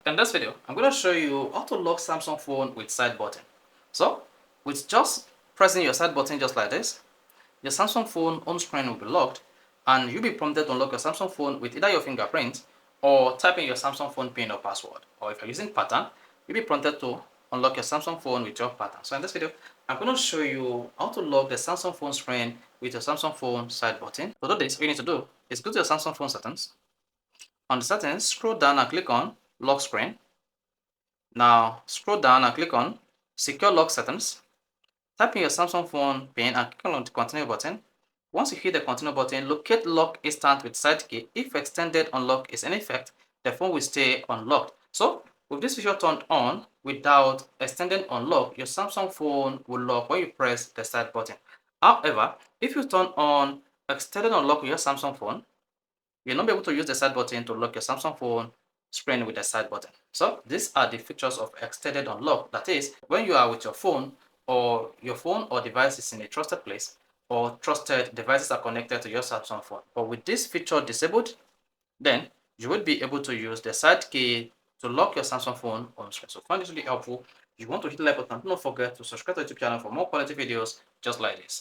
In this video, I'm going to show you how to lock Samsung phone with side button. So, with just pressing your side button just like this, your Samsung phone home screen will be locked and you'll be prompted to unlock your Samsung phone with either your fingerprint or typing your Samsung phone PIN or password. Or if you're using pattern, you'll be prompted to unlock your Samsung phone with your pattern. So in this video, I'm going to show you how to lock the Samsung phone screen with your Samsung phone side button. To do this, what you need to do is go to your Samsung phone settings. On the settings, scroll down and click on lock screen. Now scroll down and click on secure lock settings. Type in your Samsung phone PIN and click on the continue button. Once you hit the continue button, locate lock instant with side key. If extended unlock is in effect, the phone will stay unlocked. So with this feature turned on without extended unlock, your Samsung phone will lock when you press the side button. However, if you turn on extended unlock with your Samsung phone, you'll not be able to use the side button to lock your Samsung phone screen with the side button. So these are the features of extended unlock. That is, when you are with your phone or device is in a trusted place or trusted devices are connected to your Samsung phone. But with this feature disabled, then you will be able to use the side key to lock your Samsung phone on screen. So find this really helpful. If you want to hit the like button, don't forget to subscribe to the YouTube channel for more quality videos just like this.